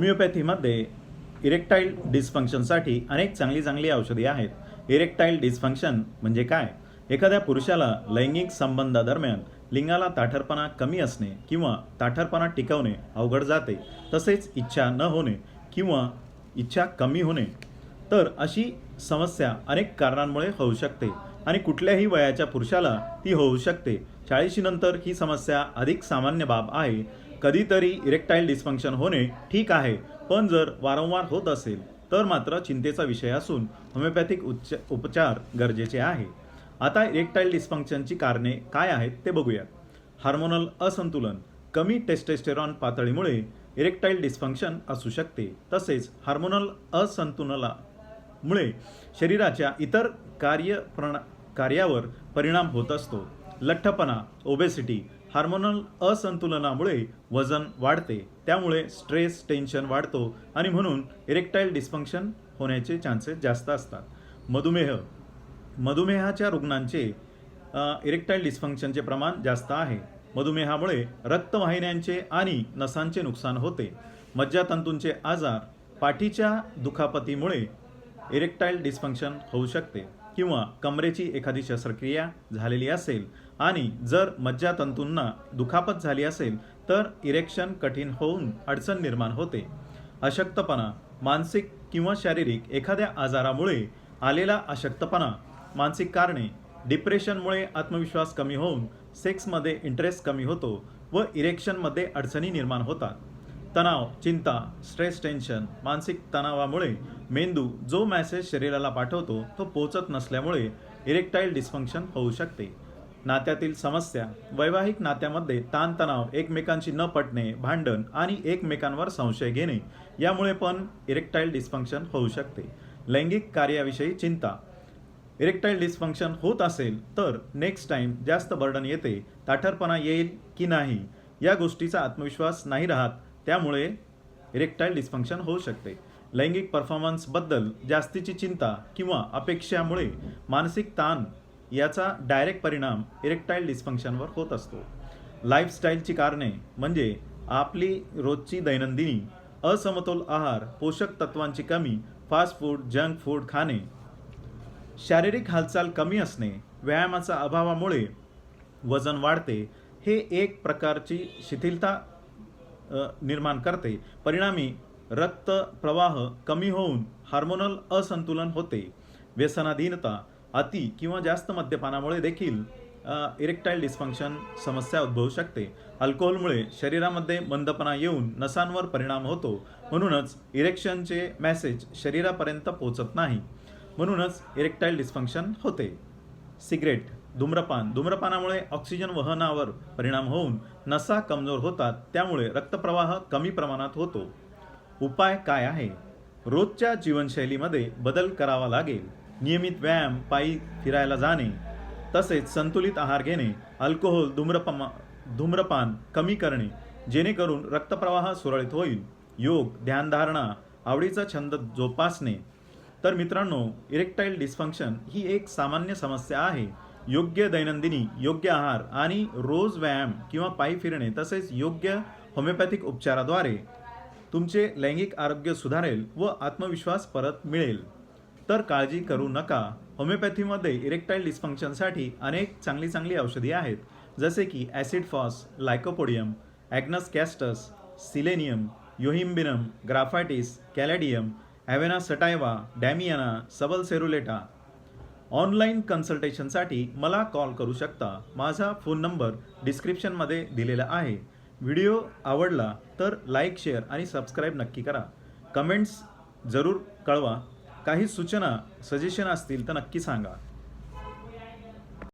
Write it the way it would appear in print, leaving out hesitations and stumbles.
होमिओपॅथीमध्ये erectile डिस्फंक्शनसाठी अनेक चांगली औषधे आहेत। इरेक्टाईल डिस्फंक्शन म्हणजे काय? एखाद्या पुरुषाला लैंगिक संबंधादरम्यान लिंगाला ताठरपणा कमी असणे किंवा ताठरपणा टिकवणे अवघड जाते, तसेच इच्छा न होणे किंवा इच्छा कमी होणे। तर अशी समस्या अनेक कारणांमुळे होऊ शकते आणि कुठल्याही वयाच्या पुरुषाला ती होऊ शकते। 40 नंतर ही समस्या अधिक सामान्य बाब आहे। कधीतरी इरेक्टाईल डिस्फंक्शन होणे ठीक आहे, पण जर वारंवार होत असेल तर मात्र चिंतेचा विषय असून होमिओपॅथिक उपचार गरजेचे आहे। आता इरेक्टाईल डिस्फंक्शनची कारणे काय आहेत ते बघूया। हार्मोनल असंतुलन, कमी टेस्टोस्टेरॉन पातळीमुळे इरेक्टाईल डिस्फंक्शन असू शकते। तसेच हार्मोनल असंतुलनामुळे शरीराच्या इतर कार्यावर परिणाम होत असतो। लठ्ठपणा, ओबेसिटी, हार्मोनल असंतुलनामुळे वजन वाढते, त्यामुळे स्ट्रेस टेन्शन वाढतो आणि म्हणून इरेक्टाईल डिस्फंक्शन होण्याचे चान्सेस जास्त असतात। मधुमेहाच्या रुग्णांचे इरेक्टाईल डिस्फंक्शनचे प्रमाण जास्त आहे। मधुमेहामुळे रक्तवाहिन्यांचे आणि नसांचे नुकसान होते। मज्जातंतूंचे आजार, पाठीच्या दुखापतीमुळे इरेक्टाईल डिस्फंक्शन होऊ शकते किंवा कमरेची एखादी शस्त्रक्रिया झालेली असेल आणि जर मज्जातंतूंना दुखापत झाली असेल तर इरेक्शन कठीण होऊन अडचण निर्माण होते। अशक्तपणा, मानसिक किंवा शारीरिक एखाद्या आजारामुळे आलेला अशक्तपणा, मानसिक कारणे, डिप्रेशनमुळे आत्मविश्वास कमी होऊन सेक्समध्ये इंटरेस्ट कमी होतो व इरेक्शनमध्ये अडचणी निर्माण होतात। तणाव, चिंता, स्ट्रेस टेन्शन, मानसिक तणावामुळे मेंदू जो मेसेज शरीराला पाठवतो तो पोहोचत नसल्यामुळे इरेक्टाईल डिस्फंक्शन होऊ शकते। नात्यातील समस्या, वैवाहिक नात्यामध्ये ताणतणाव, एकमेकांशी न पटणे, भांडण आणि एकमेकांवर संशय घेणे यामुळे पण इरेक्टाईल डिस्फंक्शन होऊ शकते। लैंगिक कार्याविषयी चिंता, इरेक्टाईल डिस्फंक्शन होत असेल तर नेक्स्ट टाइम जास्त बर्डन येते, ताठरपणा येईल की नाही या गोष्टीचा आत्मविश्वास नाही राहत, त्यामुळे इरेक्टाईल डिस्फंक्शन होऊ शकते। लैंगिक परफॉर्मन्सबद्दल जास्तीची चिंता किंवा अपेक्षामुळे मानसिक ताण याचा डायरेक्ट परिणाम इरेक्टाईल डिस्फंक्शनवर होत असतो। लाईफस्टाईलची कारणे म्हणजे आपली रोजची दैनंदिनी, असमतोल आहार, पोषक तत्वांची कमी, फास्ट फूड, जंक फूड खाणे, शारीरिक हालचाल कमी असणे, व्यायामाच्या अभावामुळे वजन वाढते, हे एक प्रकारची शिथिलता निर्माण करते। परिणामी रक्त प्रवाह कमी होऊन हार्मोनल असंतुलन होते। व्यसनाधीनता, अति किंवा जास्त मद्यपानामुळे देखील इरेक्टाईल डिस्फंक्शन समस्या उद्भवू शकते। अल्कोहोलमुळे शरीरामध्ये मंदपणा येऊन नसांवर परिणाम होतो, म्हणूनच इरेक्शनचे मेसेज शरीरापर्यंत पोहोचत नाही, म्हणूनच इरेक्टाईल डिस्फंक्शन होते। सिगरेट, धूम्रपानामुळे ऑक्सिजन वहनावर परिणाम होऊन नसा कमजोर होतात, त्यामुळे रक्तप्रवाह कमी प्रमाणात होतो। उपाय काय आहे? रोजच्या जीवनशैलीमध्ये बदल करावा लागेल। नियमित व्यायाम, पायी फिरायला जाणे, तसेच संतुलित आहार घेणे, अल्कोहोल, धूम्रपान कमी करणे जेणेकरून रक्तप्रवाह सुरळीत होईल। योग, ध्यानधारणा, आवडीचा छंद जोपासणे। तर मित्रांनो, इरेक्टाईल डिस्फंक्शन ही एक सामान्य समस्या आहे। योग्य दैनंदिनी, योग्य आहार आणि रोज व्यायाम किंवा पायी फिरणे तसेच योग्य होमिओपॅथिक उपचाराद्वारे तुमचे लैंगिक आरोग्य सुधारेल व आत्मविश्वास परत मिळेल। तर काळजी करू नका। होमिओपॅथीमध्ये इरेक्टाईल डिस्फंक्शनसाठी अनेक चांगली औषधी आहेत, जसे की ॲसिड फॉस, लायकोपोडियम, ॲग्नस कॅस्टस, सिलेनियम, योहिम्बिनम, ग्राफायटिस, कॅलेडियम, ॲव्हेना सटायवा, डॅमियाना, सबल सेरुलेटा। ऑनलाईन कन्सल्टेशनसाठी मला कॉल करू शकता। माझा फोन नंबर डिस्क्रिप्शनमध्ये दिलेला आहे। व्हिडिओ आवडला तर लाईक, शेअर आणि सबस्क्राईब नक्की करा। कमेंट्स जरूर कळवा। काही सूचना, सजेशन असतील तर नक्की सांगा।